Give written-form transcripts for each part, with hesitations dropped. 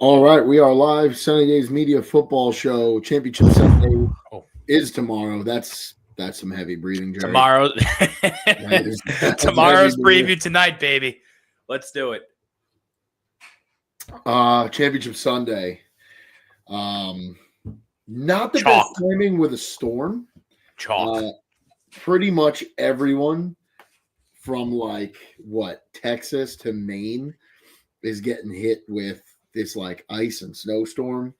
All right, we are live. Sunny Days Media Football Show Championship Sunday Oh, is tomorrow. That's some heavy breathing, Jerry. tomorrow, That's heavy tomorrow's breathing. preview tonight, baby. Let's do it. Championship Sunday. Not the Chalk. best timing with a storm. Chalk. Pretty much everyone from Texas to Maine is getting hit with this ice and snowstorm.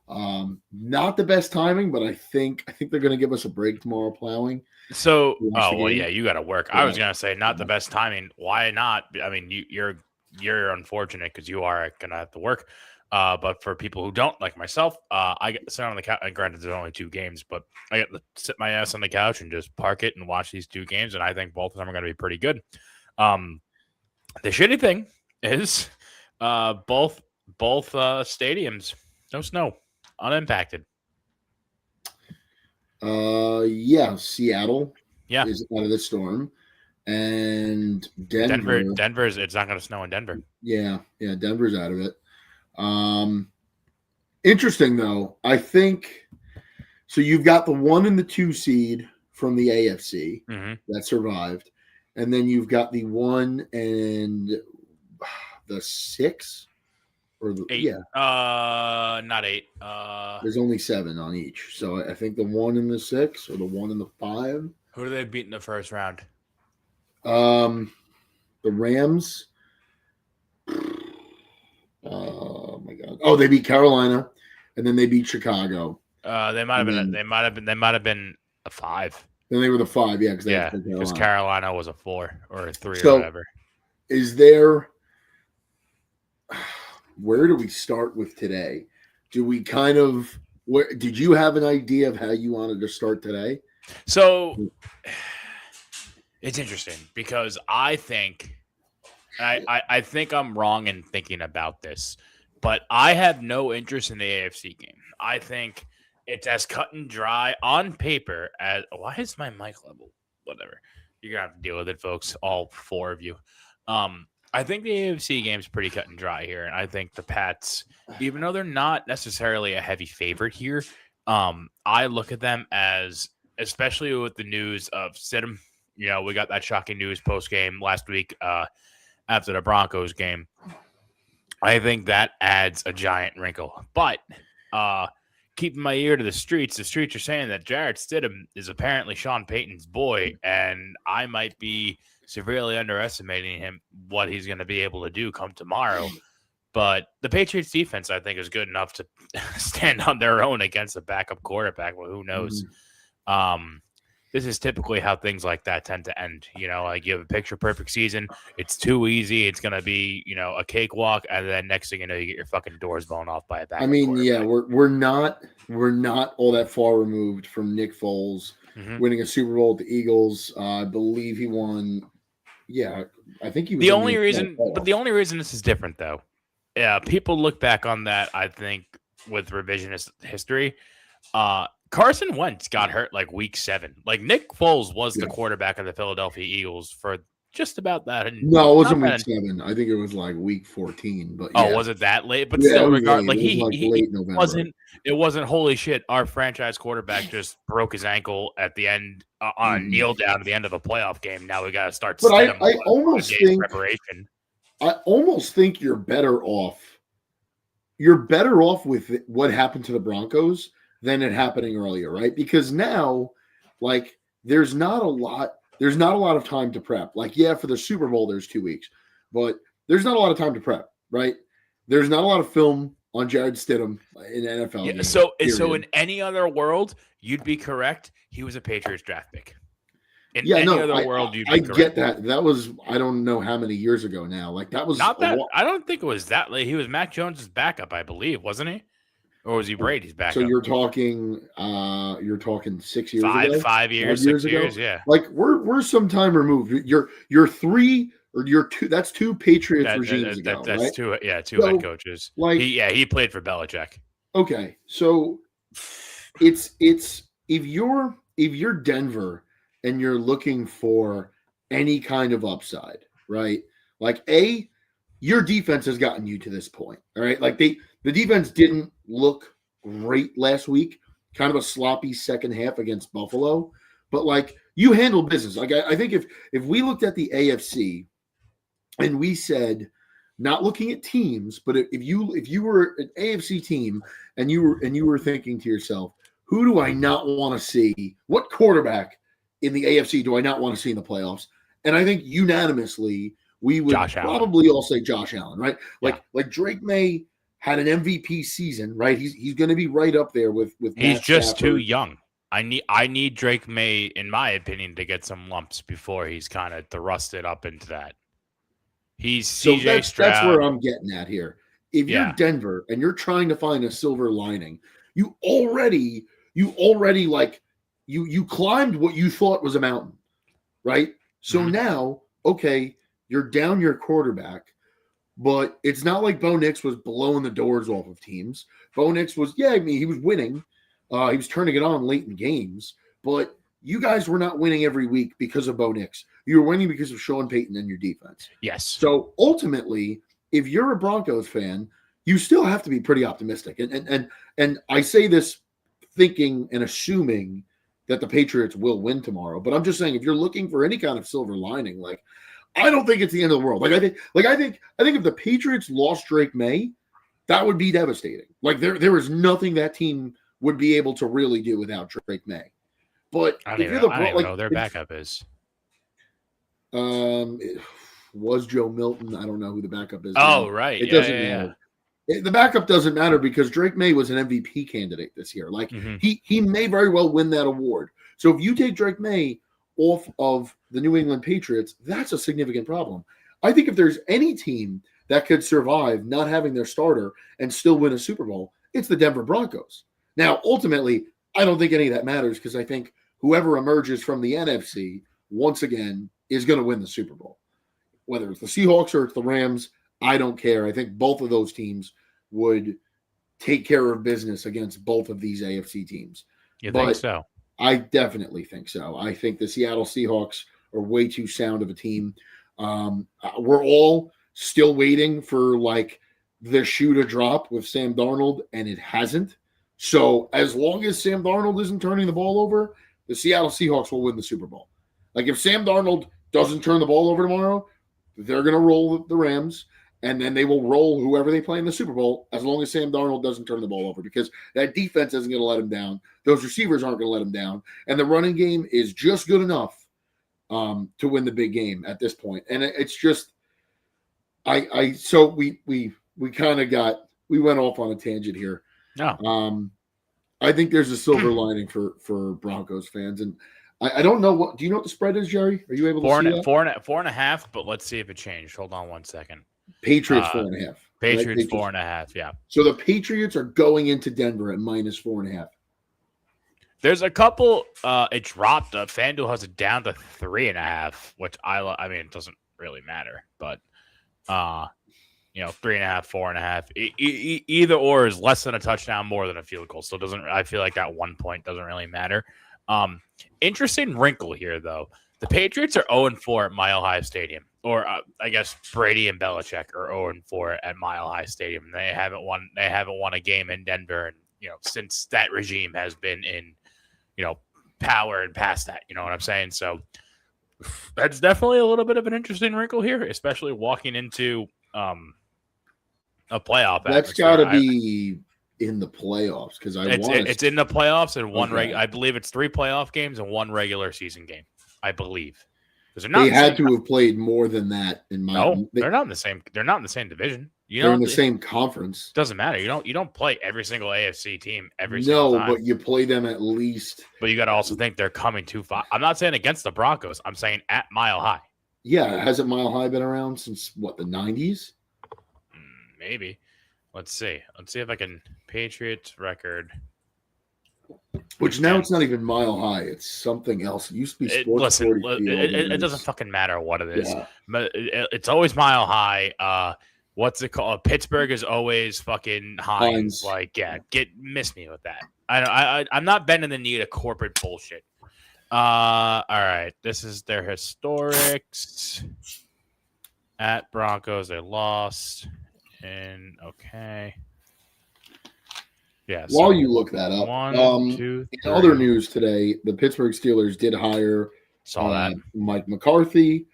Not the best timing, but I think they're going to give us a break tomorrow plowing. So, Watch the game. yeah, you got to work. I was gonna say not the best timing. Why not? I mean, you're unfortunate because you are gonna have to work. But for people who don't, like myself, I get to sit on the couch. And granted, there's only 2 games, but I get to sit my ass on the couch and just park it and watch these 2 games, and I think both of them are going to be pretty good. The shitty thing is, both stadiums, no snow, unimpacted. Yeah, Seattle Yeah, is out of the storm, and Denver. Denver's. It's not going to snow in Denver. Yeah, Denver's out of it. Interesting though. I think so. You've got the 1 and the 2 seed from the AFC that survived, and then you've got the 1 and the 6 or the 8. Not 8. There's only 7 on each. So I think the 1 and the 6 or the 1 and the 5. Who do they beat in the first round? The Rams. Oh my God! Oh, they beat Carolina, and then they beat Chicago. They might have been a 5. Then they were the 5, yeah, because Carolina was a 4 or a 3 So, or whatever. Is there? Where do we start with today? Do we kind of? Where did you have an idea of how you wanted to start today? So it's interesting because I think I think I'm wrong in thinking about this, but I have no interest in the AFC game. I think it's as cut and dry on paper as why is my mic level? Whatever. You're gonna have to deal with it, folks. All 4 of you. I think the AFC game is pretty cut and dry here, and I think the Pats, even though they're not necessarily a heavy favorite here, I look at them as, especially with the news of Stidham. You know, we got that shocking news post game last week after the Broncos game. I think that adds a giant wrinkle. But keeping my ear to the streets are saying that Jarrett Stidham is apparently Sean Payton's boy, and I might be severely underestimating him, what he's going to be able to do come tomorrow. But the Patriots defense, I think, is good enough to stand on their own against a backup quarterback. Well, who knows? This is typically how things like that tend to end. You know, like you have a picture-perfect season. It's too easy. It's going to be, you know, a cakewalk. And then next thing you know, you get your fucking doors blown off by a backup quarterback. Yeah, we're not all that far removed from Nick Foles winning a Super Bowl with the Eagles. I believe he won. Yeah, I think he was the only reason this is different, though. Yeah, people look back on that, I think, with revisionist history. Carson Wentz got hurt like week 7. Like Nick Foles was the quarterback of the Philadelphia Eagles for just about that. No, it wasn't week 7. I think it was like week 14. But was it that late? But still, regardless, like late November. It wasn't. Holy shit! Our franchise quarterback just broke his ankle at the end on a kneel down at the end of a playoff game. Now we got to start. But I almost think preparation. I almost think you're better off. You're better off with what happened to the Broncos than it happening earlier, right? Because now, like, there's not a lot of time to prep. Like, yeah, for the Super Bowl, there's 2 weeks, but there's not a lot of time to prep, right? There's not a lot of film on Jarrett Stidham in NFL. Yeah, so in any other world, you'd be correct. He was a Patriots draft pick. In any other world, you'd be correct. I get that. That was, I don't know how many years ago now. Like, that was not that. I don't think it was that late. He was Mac Jones's backup, I believe, wasn't he? Or was he Brady's backup? So you're talking 6 years ago? 5 years, 6 years, yeah. Like we're some time removed. You're 3 or you're 2. That's 2 Patriots regimes ago. That's right? 2 head coaches. Like he played for Belichick. Okay, so it's if you're Denver and you're looking for any kind of upside, right? Like your defense has gotten you to this point. All right. Like the defense didn't look great last week, kind of a sloppy second half against Buffalo, but like you handled business. Like I think if we looked at the AFC and we said, not looking at teams, but if you were an AFC team and you were thinking to yourself, who do I not want to see? What quarterback in the AFC do I not want to see in the playoffs? And I think unanimously we would probably all say Josh Allen, right? Like Drake May had an MVP season, right? He's going to be right up there with He's Matt just Stafford. too young. I need Drake May, in my opinion, to get some lumps before he's kind of thrusted up into that. He's CJ Stroud. That's where I'm getting at here. If you're Denver and you're trying to find a silver lining, you already like you climbed what you thought was a mountain, right? So now, okay, you're down your quarterback, but it's not like Bo Nix was blowing the doors off of teams. Bo Nix was, he was winning. He was turning it on late in games, but you guys were not winning every week because of Bo Nix. You were winning because of Sean Payton and your defense. Yes. So ultimately, if you're a Broncos fan, you still have to be pretty optimistic. And I say this thinking and assuming that the Patriots will win tomorrow. But I'm just saying, if you're looking for any kind of silver lining, like I don't think it's the end of the world. I think if the Patriots lost Drake May, that would be devastating. Like there is nothing that team would be able to really do without Drake May. But I don't even know their backup is. It was Joe Milton. I don't know who the backup is. Oh, now. Right. It doesn't matter. The backup doesn't matter because Drake May was an MVP candidate this year. Like he may very well win that award. So if you take Drake May off of the New England Patriots, that's a significant problem. I think if there's any team that could survive not having their starter and still win a Super Bowl, it's the Denver Broncos. Now, ultimately, I don't think any of that matters because I think whoever emerges from the NFC once again is going to win the Super Bowl. Whether it's the Seahawks or it's the Rams, I don't care. I think both of those teams would take care of business against both of these AFC teams. You think so? I definitely think so. I think the Seattle Seahawks are way too sound of a team. We're all still waiting for like the shoe to drop with Sam Darnold, and it hasn't. So as long as Sam Darnold isn't turning the ball over, the Seattle Seahawks will win the Super Bowl. Like if Sam Darnold doesn't turn the ball over tomorrow, they're going to roll the Rams, and then they will roll whoever they play in the Super Bowl as long as Sam Darnold doesn't turn the ball over because that defense isn't going to let him down. Those receivers aren't going to let him down. And the running game is just good enough to win the big game at this point. And it's just so we kind of went off on a tangent here. No. I think there's a silver lining for Broncos fans. And I don't know do you know what the spread is, Jerry? Are you able to see that? 4.5, but let's see if it changed. Hold on 1 second. Patriots 4.5. Patriots 4.5, yeah. So the Patriots are going into Denver at minus 4.5. There's a couple. It dropped. FanDuel has it down to 3.5, which I mean, it doesn't really matter, but 3.5, 4.5. Either or is less than a touchdown, more than a field goal. So it doesn't. I feel like that 1 point doesn't really matter. Interesting wrinkle here, though. The Patriots are 0-4 at Mile High Stadium, or I guess Brady and Belichick are 0-4 at Mile High Stadium. They haven't won. They haven't won a game in Denver, and since that regime has been in, power and past that. You know what I'm saying? So that's definitely a little bit of an interesting wrinkle here, especially walking into a playoff. That's got to be in the playoffs because it's in the playoffs and one I believe it's 3 playoff games and 1 regular season game. I believe they had to have played more than that in my. No, they're not in the same. They're not in the same division. They're in the same conference. Doesn't matter. You don't play every single AFC team every single time. No, but you play them at least. But you got to also think they're coming too far. I'm not saying against the Broncos. I'm saying at Mile High. Yeah, hasn't Mile High been around since what, the 90s? Maybe. Let's see. Let's see if I can Patriots record. Which now it's not even Mile High. It's something else. It used to be Sports 40 Field. It doesn't fucking matter what it is. Yeah. But it's always Mile High. What's it called? Pittsburgh is always fucking Hines. Like, yeah, miss me with that. I'm not bending the knee to corporate bullshit. All right. This is their historics. At Broncos, they lost. And okay. Yeah. While So you look that up, 1, 2, in other 3. news today, the Pittsburgh Steelers did hire Saw that. Mike McCarthy.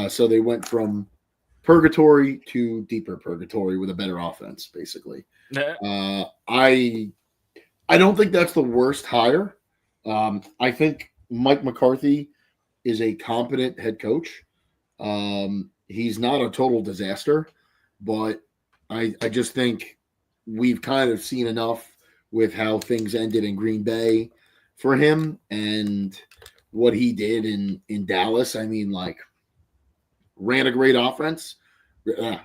So they went from purgatory to deeper purgatory with a better offense, basically. I don't think that's the worst hire. I think Mike McCarthy is a competent head coach. He's not a total disaster, but I just think we've kind of seen enough with how things ended in Green Bay for him and what he did in Dallas. I mean, like, ran a great offense, had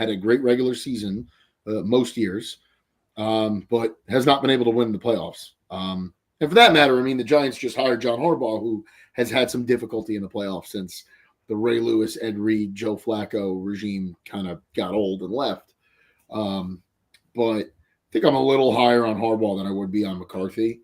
a great regular season most years, but has not been able to win the playoffs. And for that matter, I mean, the Giants just hired John Harbaugh, who has had some difficulty in the playoffs since the Ray Lewis, Ed Reed, Joe Flacco regime kind of got old and left. But I think I'm a little higher on Harbaugh than I would be on McCarthy.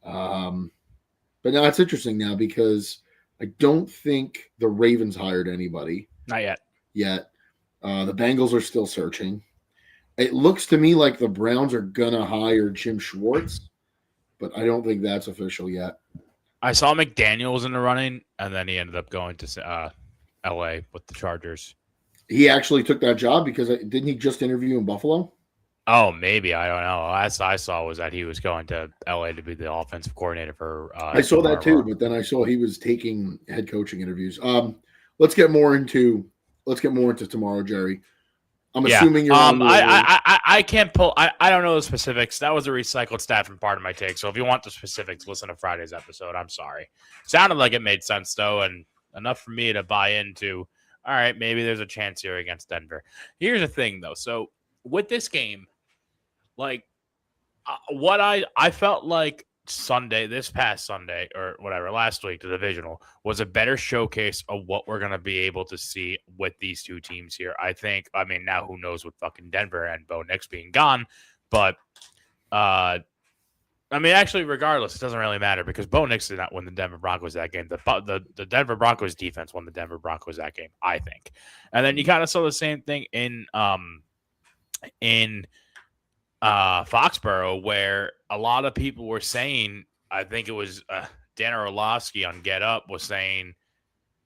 But now it's interesting now because I don't think the Ravens hired anybody. Not yet. The Bengals are still searching. It looks to me like the Browns are going to hire Jim Schwartz, but I don't think that's official yet. I saw McDaniels in the running, and then he ended up going to L.A. with the Chargers. He actually took that job because didn't he just interview in Buffalo? Oh, maybe. I don't know. Last I saw was that he was going to L.A. to be the offensive coordinator for I saw that too, but then I saw he was taking head coaching interviews. Let's get more into tomorrow, Jerry. I'm assuming you're I can't pull I don't know the specifics. That was a recycled stat from part of my take. So if you want the specifics, listen to Friday's episode. I'm sorry. Sounded like it made sense though, and enough for me to buy into, all right, maybe there's a chance here against Denver. Here's the thing though. So with this game, like what I felt like this past Sunday or whatever, last week, the divisional was a better showcase of what we're going to be able to see with these two teams here. I mean, now who knows with fucking Denver and Bo Nix being gone, but I mean, actually, regardless, it doesn't really matter because Bo Nix did not win the Denver Broncos that game. The Denver Broncos defense won the Denver Broncos that game, I think. And then you kind of saw the same thing in Foxborough, where a lot of people were saying, I think it was Dan Orlovsky on Get Up was saying,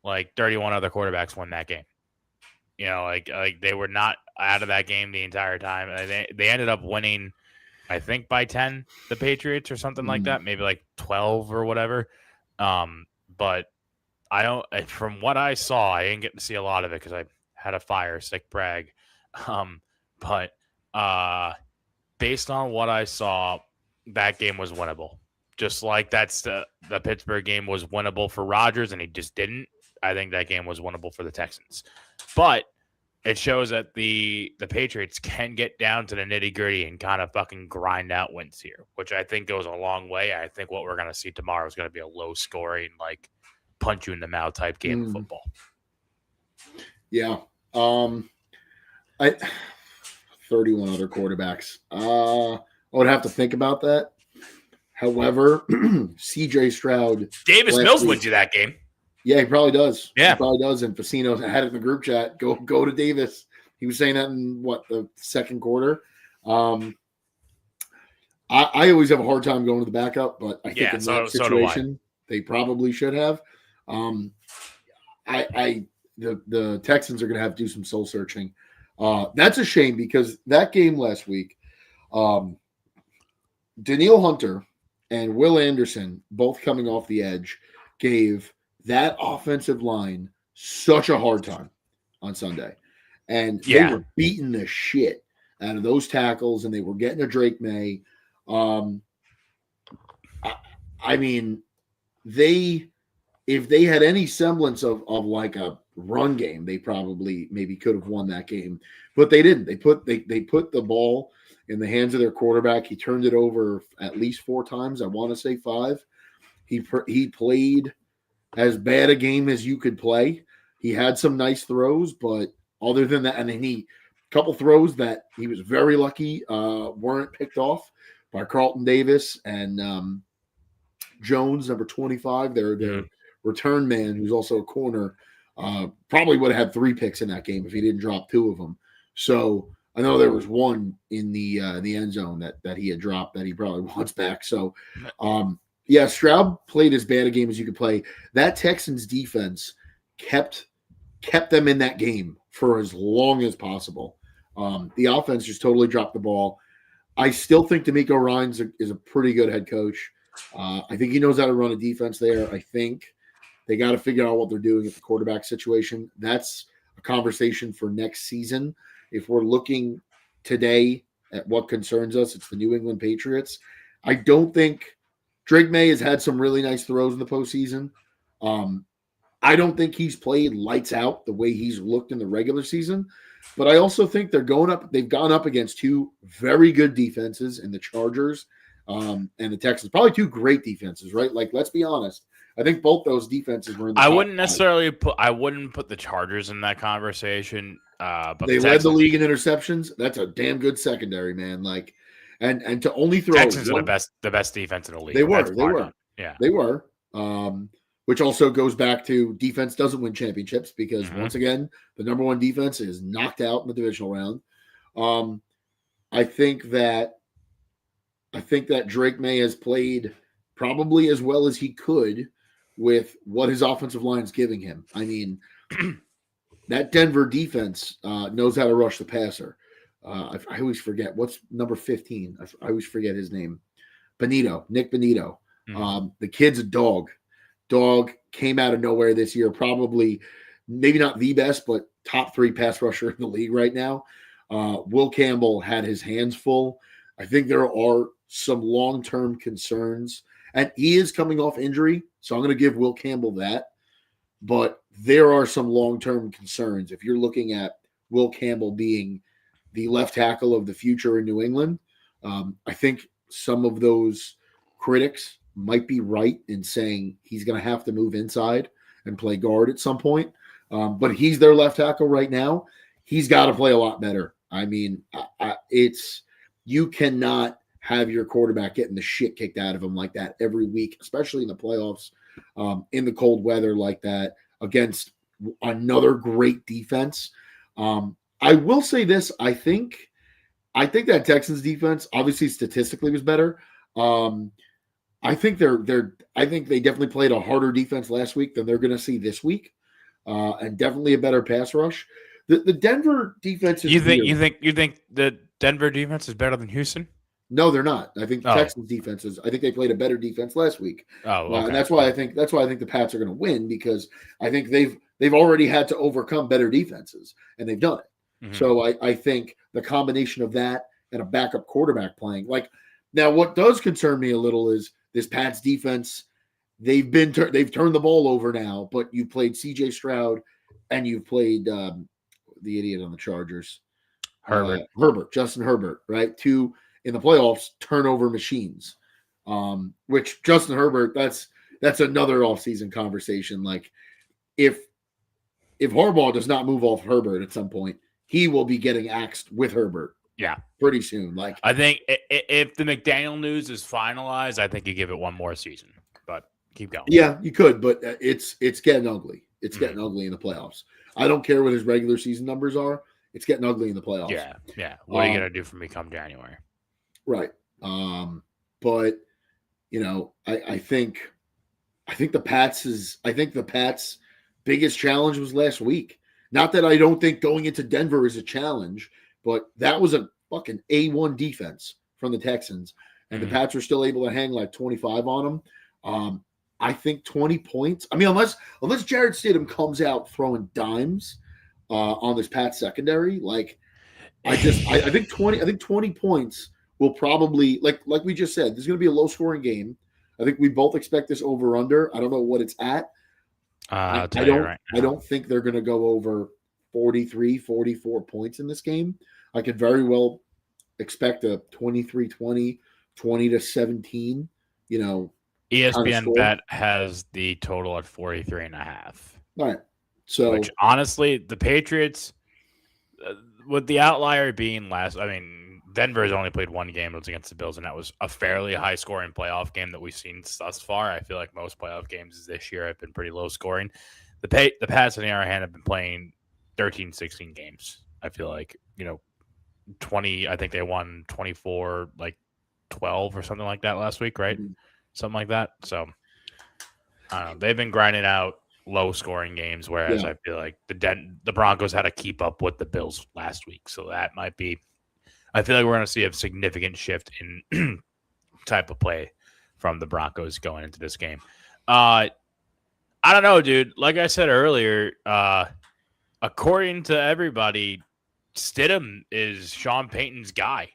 like 31 other quarterbacks won that game. You know, like they were not out of that game the entire time. They ended up winning, I think by 10, the Patriots or something like that, maybe like 12 or whatever. But from what I saw, I didn't get to see a lot of it because I had a fire, sick brag. But based on what I saw, that game was winnable. Just like that's the Pittsburgh game was winnable for Rodgers, and he just didn't. I think that game was winnable for the Texans. But it shows that the Patriots can get down to the nitty-gritty and kind of fucking grind out wins here, which I think goes a long way. I think what we're going to see tomorrow is going to be a low-scoring, like, punch-you-in-the-mouth type game of football. Yeah. 31 other quarterbacks. I would have to think about that. However, CJ Stroud. Davis Mills wins you that game. Yeah, he probably does. Yeah. He probably does. And Facino had it in the group chat. Go to Davis. He was saying that in the second quarter. I always have a hard time going to the backup, but I think in that situation they probably should have. The Texans are going to have to do some soul searching. That's a shame because that game last week, Danielle Hunter and Will Anderson, both coming off the edge, gave that offensive line such a hard time on Sunday. And they were beating the shit out of those tackles, and they were getting to Drake May. I mean, if they had any semblance of like a run game, they probably maybe could have won that game, but they didn't. They put the ball in the hands of their quarterback. He turned it over at least 4 times. I want to say 5. He played as bad a game as you could play. He had some nice throws, but other than that, and then a couple throws that he was very lucky weren't picked off by Carlton Davis and Jones, number 25. Their return man, who's also a corner. Probably would have had 3 picks in that game if he didn't drop 2 of them. So I know there was one in the end zone that he had dropped that he probably wants back. So yeah, Stroud played as bad a game as you could play. That Texans defense kept them in that game for as long as possible. The offense just totally dropped the ball. I still think DeMeco Ryans is a pretty good head coach. I think he knows how to run a defense there. I think they got to figure out what they're doing at the quarterback situation. That's a conversation for next season. If we're looking today at what concerns us, it's the New England Patriots. I don't think Drake May has had some really nice throws in the postseason. I don't think he's played lights out the way he's looked in the regular season. But I also think they've gone up against 2 very good defenses in the Chargers and the Texans. Probably 2 great defenses, right? Like, let's be honest. I think both those defenses were in the I top wouldn't 5. necessarily put the Chargers in that conversation. But They led the league in interceptions. That's a damn good secondary, man. Like, and to only throw Texans are the best defense in the league. They were. Yeah. They were. Which also goes back to defense doesn't win championships because once again, the number 1 defense is knocked out in the divisional round. I think that Drake May has played probably as well as he could with what his offensive line is giving him. I mean, that Denver defense knows how to rush the passer. I always forget what's number 15. I always forget his name. Nick Bonito. The kid's a dog. Dog came out of nowhere this year, probably maybe not the best, but top 3 pass rusher in the league right now. Will Campbell had his hands full. I think there are some long-term concerns, and he is coming off injury, so I'm going to give Will Campbell that. But there are some long-term concerns. If you're looking at Will Campbell being the left tackle of the future in New England, I think some of those critics might be right in saying he's going to have to move inside and play guard at some point. But he's their left tackle right now. He's got to play a lot better. I mean, you cannot have your quarterback getting the shit kicked out of him like that every week, especially in the playoffs, in the cold weather like that against another great defense. I will say this. I think that Texans defense obviously statistically was better. I think they definitely played a harder defense last week than they're going to see this week, and definitely a better pass rush. The Denver defense is you think the Denver defense is better than Houston? No, they're not. I think the Texans defense is. I think they played a better defense last week. Okay. And that's why I think the Pats are going to win, because I think they've already had to overcome better defenses and they've done it. Mm-hmm. So I think the combination of that and a backup quarterback playing, like, now what does concern me a little is this Pats defense. They've turned the ball over now, but you played C.J. Stroud and you played the idiot on the Chargers, Justin Herbert, right? 2 in the playoffs turnover machines. Which Justin Herbert, that's another offseason conversation. Like, if Harbaugh does not move off Herbert at some point, he will be getting axed with Herbert. Yeah, pretty soon. Like, I think if the McDaniel news is finalized, I think you give it one more season. But keep going. Yeah, you could, but it's getting ugly. It's getting ugly in the playoffs. I don't care what his regular season numbers are. It's getting ugly in the playoffs. Yeah. What are you gonna do for me come January? Right. But I think the Pats' biggest challenge was last week. Not that I don't think going into Denver is a challenge, but that was a fucking A1 defense from the Texans, and the Pats were still able to hang like 25 on them. I think 20 points. I mean, unless Jared Stidham comes out throwing dimes on this Pats secondary, like I think 20 points will probably, like we just said, there's going to be a low scoring game. I think we both expect this over under. I don't know what it's at. I don't think they're going to go over 43, 44 points in this game. I could very well expect a 23-20, 20-17, ESPN bet has the total at 43.5. All right. So, which honestly, the Patriots, with the outlier being Denver has only played one game. It was against the Bills, and that was a fairly high-scoring playoff game that we've seen thus far. I feel like most playoff games this year have been pretty low-scoring. the Pats, on the other hand, have been playing 13, 16 games. I feel like 20. I think they won 24, like 12 or something like that last week, right? Mhm. Something like that. So I don't know. They've been grinding out low scoring games, whereas Yeah. I feel like the Broncos had to keep up with the Bills last week. So that might be. I feel like we're going to see a significant shift in type of play from the Broncos going into this game. I don't know, dude. Like I said earlier, according to everybody, Stidham is Sean Payton's guy,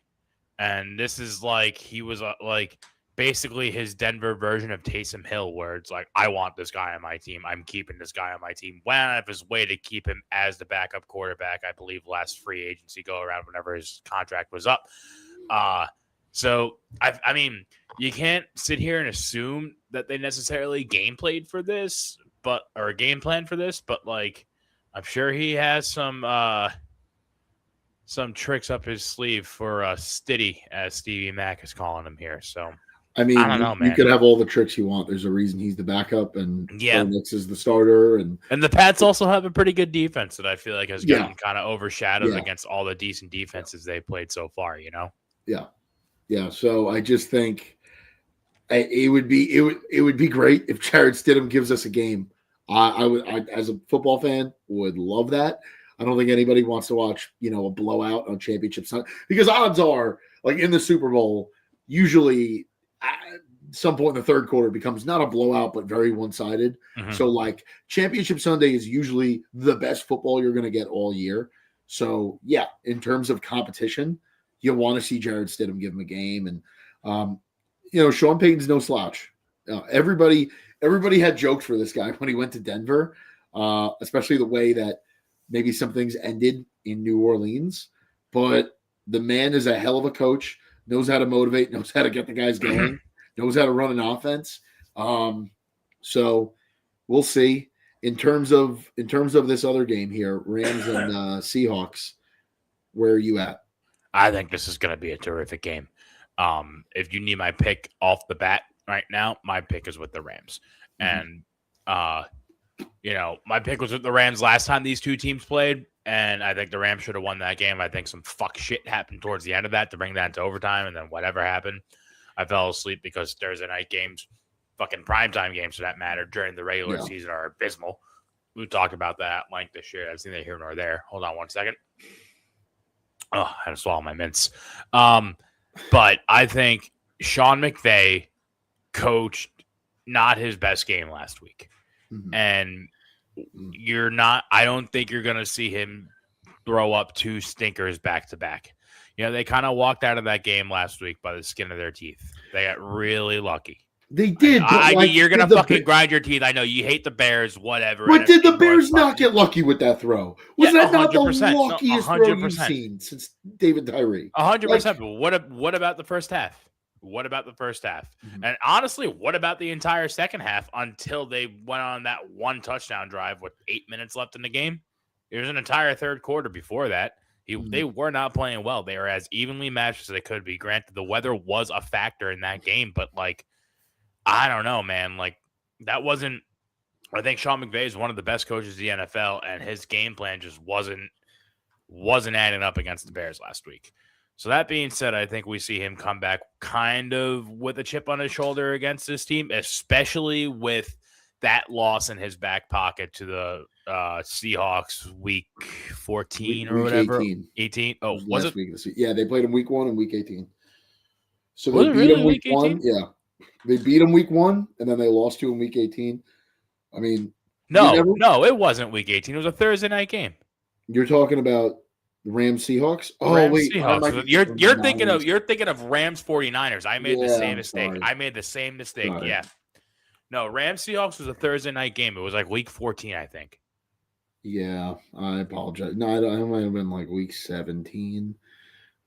and this is like he was like basically his Denver version of Taysom Hill, where it's like, I want this guy on my team. I'm keeping this guy on my team. Went out of his way to keep him as the backup quarterback. I believe last free agency go around whenever his contract was up. So I mean, you can't sit here and assume that they necessarily game played for this, or a game plan for this, but like I'm sure he has some tricks up his sleeve for Stiddy, as Stevie Mack is calling him here. So I mean, I don't know, you man. could have all the tricks you want. There's a reason he's the backup and Yeah. Nix is the starter. And the Pats also have a pretty good defense that I feel like has gotten Yeah. kind of overshadowed Yeah. against all the decent defenses they played so far, Yeah. So I just think it would be great if Jared Stidham gives us a game. I as a football fan would love that. I don't think anybody wants to watch, a blowout on championship Sunday, because odds are, like in the Super Bowl, usually at some point in the third quarter becomes not a blowout, but very one-sided. Mhm. So like championship Sunday is usually the best football you're going to get all year. So yeah, in terms of competition, you want to see Jared Stidham give him a game. And, Sean Payton's no slouch. Everybody had jokes for this guy when he went to Denver, especially the way that maybe some things ended in New Orleans. But the man is a hell of a coach, knows how to motivate, knows how to get the guys going, knows how to run an offense. So we'll see. In terms of this other game here, Rams and Seahawks, where are you at? I think this is going to be a terrific game. If you need my pick off the bat right now, my pick is with the Rams. Mhm. And, my pick was with the Rams last time these two teams played, and I think the Rams should have won that game. I think some fuck shit happened towards the end of that to bring that into overtime, and then whatever happened, I fell asleep because Thursday night games, fucking primetime games for that matter, during the regular season are abysmal. We talked about that at length this year. That's neither here nor there. Hold on one second. Oh, I had to swallow my mints. But I think Sean McVay coached not his best game last week. Mhm. And I don't think you're going to see him throw up two stinkers back to back. They kind of walked out of that game last week by the skin of their teeth. They got really lucky. They did. You're going to fucking grind your teeth. I know you hate the Bears, whatever. But did the Bears not get lucky with that throw? Was that not the 100%. luckiest throw you've seen since David Tyree? 100%. But what about the first half? What about the first half? Mhm. And honestly, what about the entire second half until they went on that one touchdown drive with 8 minutes left in the game? There was an entire third quarter before that. They were not playing well. They were as evenly matched as they could be. Granted, the weather was a factor in that game, but I don't know, man. That wasn't. I think Sean McVay is one of the best coaches in the NFL, and his game plan just wasn't adding up against the Bears last week. So that being said, I think we see him come back kind of with a chip on his shoulder against this team, especially with that loss in his back pocket to the Seahawks week 14 or whatever. 18. Oh, was it? Yeah, they played him week 1 and week 18. So Was they it beat really him week week 1. 18? Yeah. They beat him week 1, and then they lost to him week 18. I mean, no, it wasn't week 18. It was a Thursday night game. You're talking about the Rams Seahawks? Oh, Rams, wait. Seahawks. You're thinking of Rams 49ers. I made the same mistake. Sorry. I made the same mistake. Sorry. Yeah. No, Rams Seahawks was a Thursday night game. It was week 14, I think. Yeah, I apologize. No, I might have been week 17.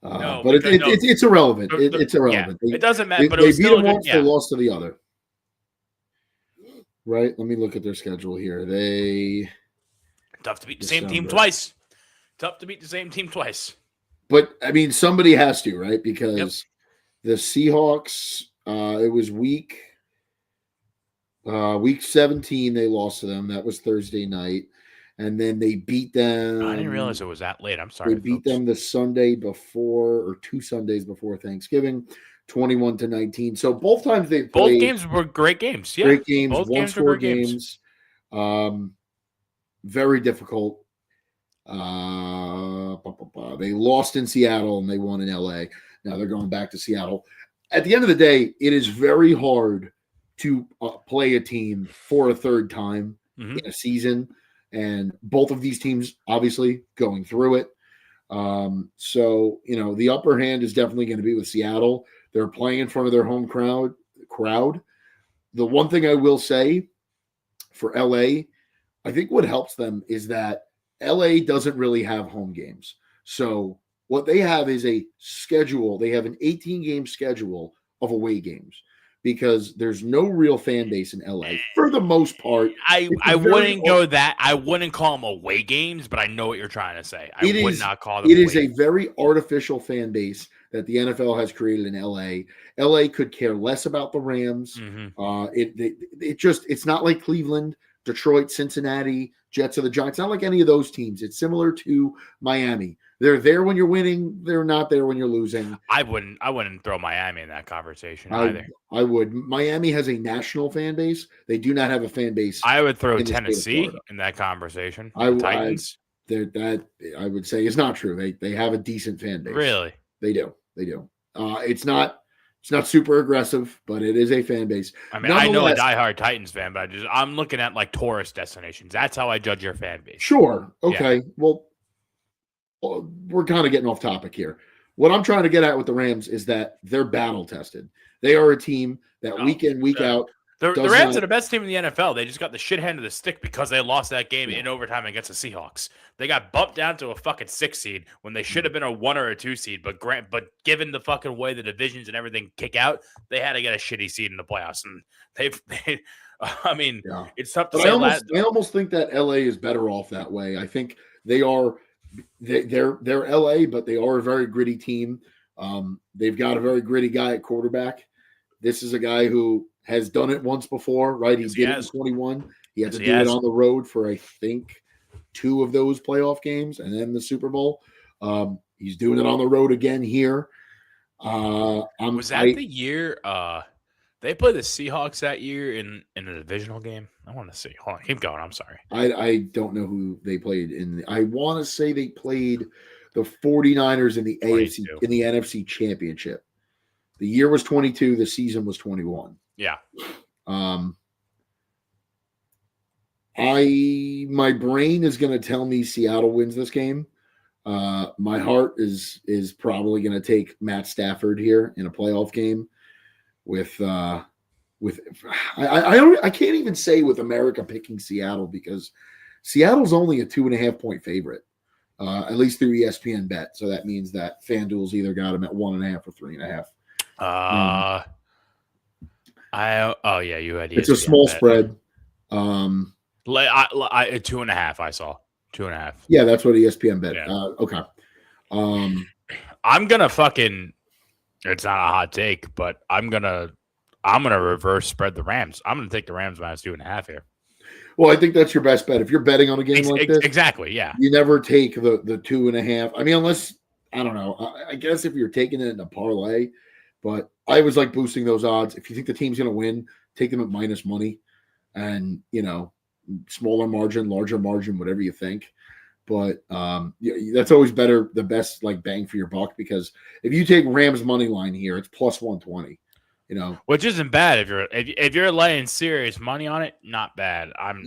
No, but it's irrelevant. It's irrelevant. Yeah, it doesn't matter. But they it was beat still them once, they lost to the other. Right? Let me look at their schedule here. Tough to beat the same team twice. But I mean, somebody has to, right? Because the Seahawks, it was week Week 17, they lost to them. That was Thursday night. And then they beat them. I didn't realize it was that late. I'm They sorry, beat folks. them the Sunday before, or 2 Sundays before Thanksgiving, 21-19. So both times they Both played games were great games. Yeah, great games, both one games were score great games. games. Very difficult. They lost in Seattle and they won in LA. Now they're going back to Seattle. At the end of the day, it is very hard to play a team for a third time in a season. And both of these teams, obviously, going through it. So, the upper hand is definitely going to be with Seattle. They're playing in front of their home crowd. The one thing I will say for LA, I think what helps them is that LA doesn't really have home games. So what they have is a schedule. They have an 18-game schedule of away games because there's no real fan base in LA for the most part. I wouldn't go that. I wouldn't call them away games, but I know what you're trying to say. I would not call them. It is a very artificial fan base that the NFL has created in LA. LA could care less about the Rams. It's not like Cleveland, Detroit, Cincinnati, Jets, or the Giants. Not like any of those teams. It's similar to Miami. They're there when you're winning. They're not there when you're losing. I wouldn't throw Miami in that conversation either. I would. Miami has a national fan base. They do not have a fan base. I would throw Tennessee in that conversation. Titans. That I would say is not true. They have a decent fan base. Really? They do. It's not super aggressive, but it is a fan base. I mean, I know a diehard Titans fan, but I'm looking at like tourist destinations. That's how I judge your fan base. Sure. Okay. Yeah. Well, we're kind of getting off topic here. What I'm trying to get at with the Rams is that they're battle tested. They are a team that week in, week out. The Rams are the best team in the NFL. They just got the shit hand of the stick because they lost that game in overtime against the Seahawks. They got bumped down to a fucking 6 seed when they should have been a 1 or a 2 seed. But given the fucking way the divisions and everything kick out, they had to get a shitty seed in the playoffs. And it's tough to say. I almost think that LA is better off that way. I think they're LA, but they are a very gritty team. They've got a very gritty guy at quarterback. This is a guy who has done it once before, right? He did it in 21. He had to do it on the road for, I think, 2 of those playoff games and then the Super Bowl. He's doing it on the road again here. Was that the year they played the Seahawks that year in a divisional game? I want to see. Hold on, keep going. I'm sorry. I don't know who they played in. I want to say they played the 49ers in the 22. AFC in the NFC Championship. The year was 22. The season was 21. Yeah. My brain is going to tell me Seattle wins this game. My heart is probably going to take Matt Stafford here in a playoff game I can't even say with America picking Seattle because Seattle's only a 2.5 point favorite, at least through ESPN Bet. So that means that FanDuel's either got them at 1.5 or 3.5. You had ESPN it's a small bet. spread. 2.5. I saw 2.5. Yeah, that's what ESPN bet. Yeah. Okay. I'm gonna fucking. It's not a hot take, but I'm gonna reverse spread the Rams. I'm gonna take the Rams -2.5 here. Well, I think that's your best bet if you're betting on a game like this. Exactly. Yeah. You never take the 2.5. I mean, unless I don't know. I guess if you're taking it in a parlay, but I was like boosting those odds. If you think the team's going to win, take them at minus money, and smaller margin, larger margin, whatever you think. But that's always better, the best like bang for your buck, because if you take Rams money line here, it's plus 120. Which isn't bad if you're laying serious money on it, not bad. I'm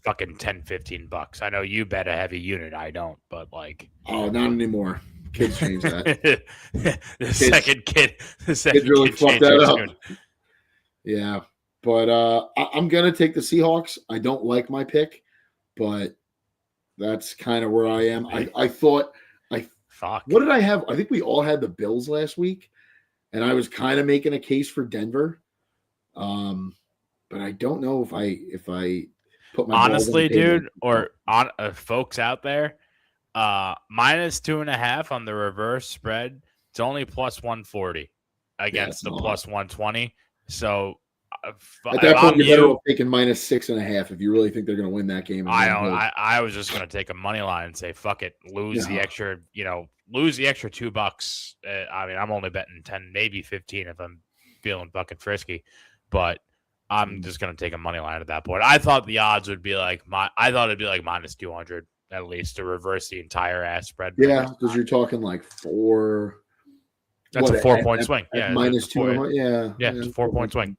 fucking $10-15. I know you bet a heavy unit. I don't, but like not anymore. Kids change that. the second kid really fucked that up. Yeah, but I'm gonna take the Seahawks. I don't like my pick, but that's kind of where I am. I thought what did I have? I think we all had the Bills last week, and I was kind of making a case for Denver. But I don't know if I put my honestly, dude, or on folks out there. -2.5 on the reverse spread. It's only plus 140 against the plus 120. So At that point, you're better off taking -6.5 if you really think they're going to win that game. I was just going to take a money line and say, fuck it, lose the extra $2. I mean, I'm only betting 10, maybe 15 if I'm feeling fucking frisky, but I'm just going to take a money line at that point. I thought the odds would be like it'd be like -200 at least to reverse the entire ass spread. Yeah, because you're talking like 4. That's a 4-point swing. Yeah, -2. Yeah, it's a 4-point swing.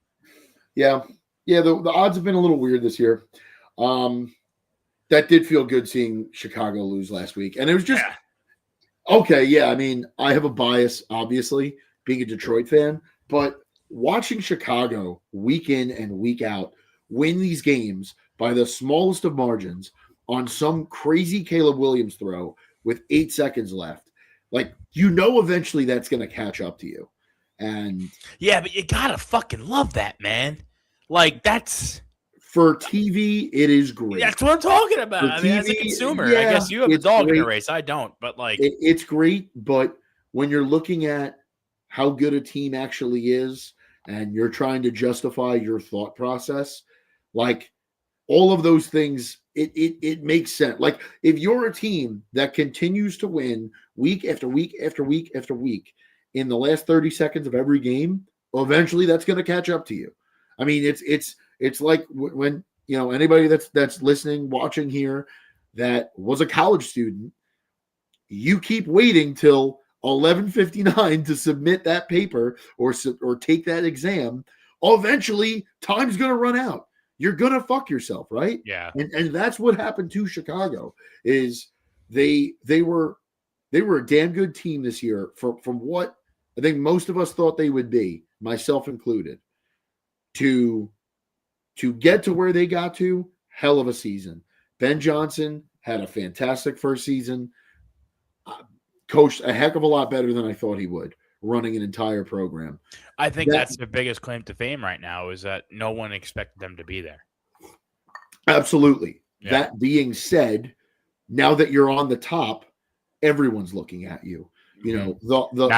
Yeah. The odds have been a little weird this year. That did feel good seeing Chicago lose last week, and it was just okay. Yeah, I mean, I have a bias, obviously, being a Detroit fan, but watching Chicago week in and week out win these games by the smallest of margins on some crazy Caleb Williams throw with 8 seconds left, like eventually that's going to catch up to you. And yeah, but you gotta fucking love that, man. Like that's for TV, it is great. That's what I'm talking about. I mean, as a consumer, I guess you have a dog in the race. I don't, but like it's great. But when you're looking at how good a team actually is, and you're trying to justify your thought process, like all of those things, it makes sense. Like if you're a team that continues to win week after week after week after week in the last 30 seconds of every game, eventually that's going to catch up to you. I mean, it's like when anybody that's listening, watching here, that was a college student, you keep waiting till 11:59 to submit that paper or take that exam. Eventually, time's going to run out. You're going to fuck yourself, right? Yeah. And that's what happened to Chicago. Is they were a damn good team this year from what I think most of us thought they would be, myself included. To get to where they got to, hell of a season. Ben Johnson had a fantastic first season, coached a heck of a lot better than I thought he would, running an entire program. I think that's the biggest claim to fame right now is that no one expected them to be there. Absolutely. Yeah. That being said, now that you're on the top, everyone's looking at you. Now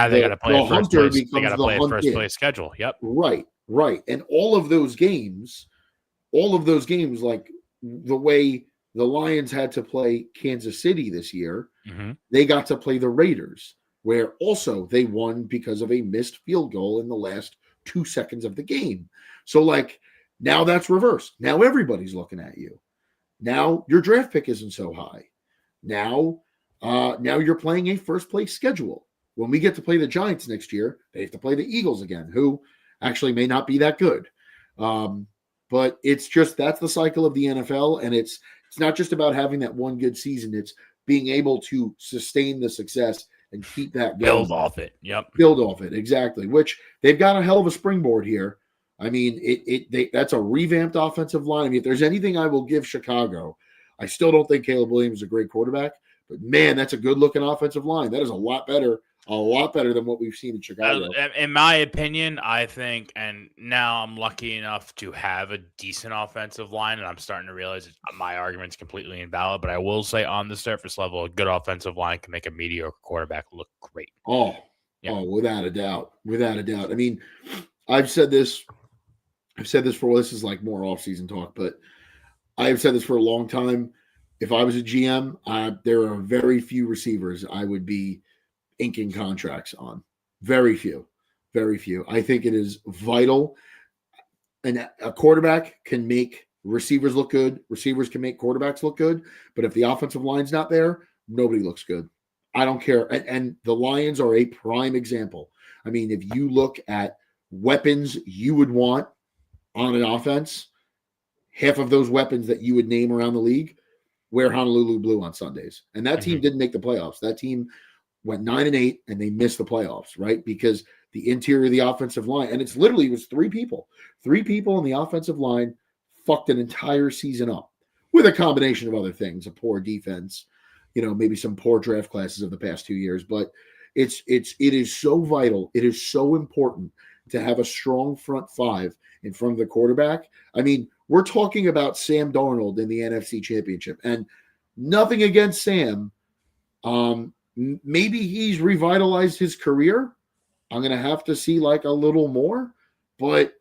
they got to play a first place. They got to play a first place schedule. Yep. Right. And all of those games, like the way the Lions had to play Kansas City this year, they got to play the Raiders, where also they won because of a missed field goal in the last 2 seconds of the game. So like now that's reversed. Now everybody's looking at you. Now your draft pick isn't so high. Now you're playing a first place schedule. When we get to play the Giants next year, they have to play the Eagles again, who actually may not be that good. But it's just that's the cycle of the NFL, and it's not just about having that one good season. It's being able to sustain the success and keep that going. Build off it. Yep. Build off it, exactly. Which they've got a hell of a springboard here. I mean, that's a revamped offensive line. I mean, if there's anything I will give Chicago, I still don't think Caleb Williams is a great quarterback, but man, that's a good-looking offensive line. That is a lot better than what we've seen in Chicago. In my opinion, I think, and now I'm lucky enough to have a decent offensive line, and I'm starting to realize my argument's completely invalid, but I will say on the surface level, a good offensive line can make a mediocre quarterback look great. Oh, without a doubt. Without a doubt. I mean, I've said this for, this is like more off-season talk, but I've said this for a long time. If I was a GM, there are very few receivers I would be inking contracts on. Very few. I think it is vital. And a quarterback can make receivers look good. Receivers can make quarterbacks look good. But if the offensive line's not there, nobody looks good. I don't care. And the Lions are a prime example. I mean, if you look at weapons you would want on an offense, half of those weapons that you would name around the league wear Honolulu blue on Sundays. And that team didn't make the playoffs. That team went 9-8 and they missed the playoffs, right? Because the interior of the offensive line, and it was 3 people. 3 people in the offensive line fucked an entire season up with a combination of other things, a poor defense, maybe some poor draft classes of the past 2 years. But it is so vital. It is so important to have a strong front 5 in front of the quarterback. I mean, we're talking about Sam Darnold in the NFC Championship, and nothing against Sam. Maybe he's revitalized his career. I'm going to have to see like a little more, but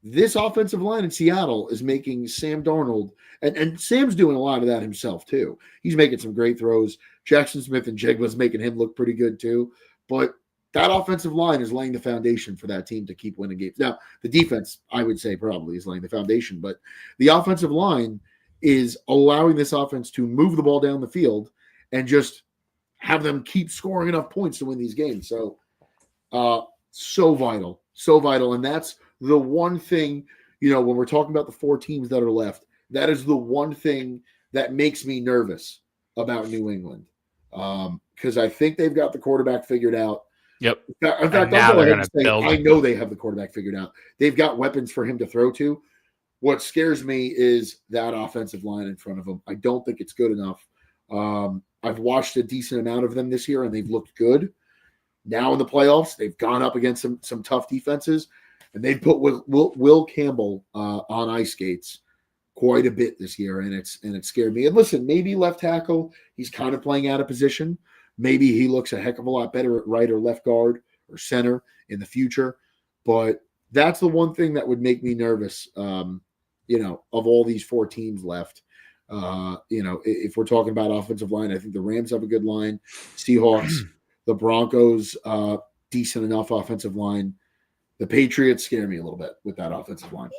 this offensive line in Seattle is making Sam Darnold, and Sam's doing a lot of that himself too. He's making some great throws. Jackson Smith and Jigba's making him look pretty good too. But that offensive line is laying the foundation for that team to keep winning games. Now, the defense, I would say, probably is laying the foundation, but the offensive line is allowing this offense to move the ball down the field and just have them keep scoring enough points to win these games. So, so vital. And that's the one thing, when we're talking about the 4 teams that are left, that is the one thing that makes me nervous about New England. Because I think they've got the quarterback figured out. Yep. In fact, I'll go ahead and say, I know they have the quarterback figured out. They've got weapons for him to throw to. What scares me is that offensive line in front of him. I don't think it's good enough. I've watched a decent amount of them this year, and they've looked good. Now in the playoffs, they've gone up against some tough defenses, and they've put Will Campbell on ice skates quite a bit this year, and it scared me. And listen, maybe left tackle, he's kind of playing out of position. Maybe he looks a heck of a lot better at right or left guard or center in the future. But that's the one thing that would make me nervous, of all these 4 teams left. If we're talking about offensive line, I think the Rams have a good line. Seahawks, the Broncos, decent enough offensive line. The Patriots scare me a little bit with that offensive line.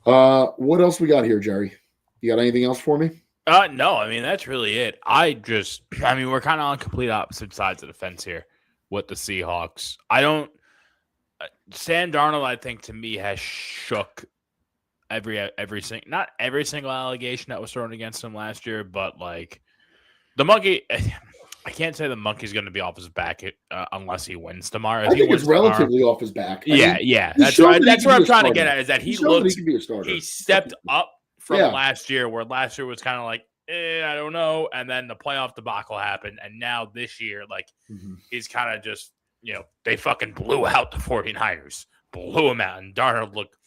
What else we got here, Jerry? You got anything else for me? No, I mean, that's really it. We're kind of on complete opposite sides of the fence here with the Seahawks. Sam Darnold, I think, to me, has shook not every single allegation that was thrown against him last year, but like the monkey, I can't say the monkey's going to be off his back unless he wins tomorrow. I think it's relatively off his back. Yeah. That's where I'm trying to get at, is that he stepped up from last year, where last year was kind of like, I don't know. And then the playoff debacle happened. And now this year, he's kind of just, they fucking blew out the 49ers, blew him out. And Darnold looked,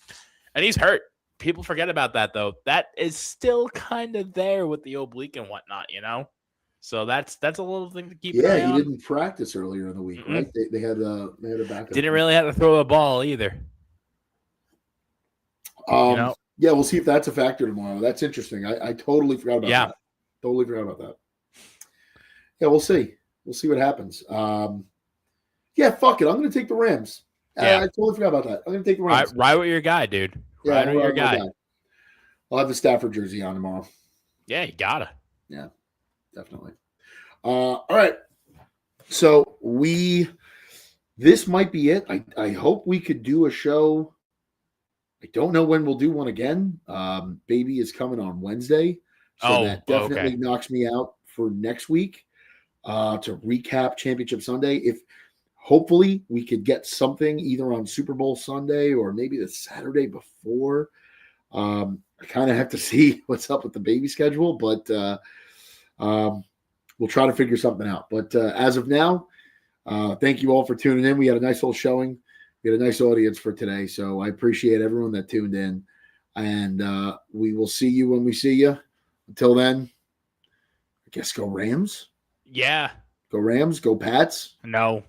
and he's hurt. People forget about that, though. That is still kind of there with the oblique and whatnot, So that's a little thing to keep an eye on. Yeah, he didn't practice earlier in the week, right? They had a backup. Didn't really have to throw the ball either. Yeah, we'll see if that's a factor tomorrow. That's interesting. I totally forgot about that. Totally forgot about that. Yeah, we'll see. We'll see what happens. Yeah, fuck it. I'm going to take the Rams. I totally forgot about that. I'm going to take the Rams. Ride with your guy, dude. Ride with your guy. I'll have the Stafford jersey on tomorrow. Yeah, you gotta. Yeah, definitely. All right. So this might be it. I hope we could do a show. I don't know when we'll do one again. Baby is coming on Wednesday. So that definitely knocks me out for next week to recap Championship Sunday. If hopefully we could get something either on Super Bowl Sunday or maybe the Saturday before. I kind of have to see what's up with the baby schedule, but we'll try to figure something out. But as of now, thank you all for tuning in. We had a nice little showing. We had a nice audience for today. So I appreciate everyone that tuned in. And we will see you when we see you. Until then, I guess go Rams. Yeah. Go Rams. Go Pats. No.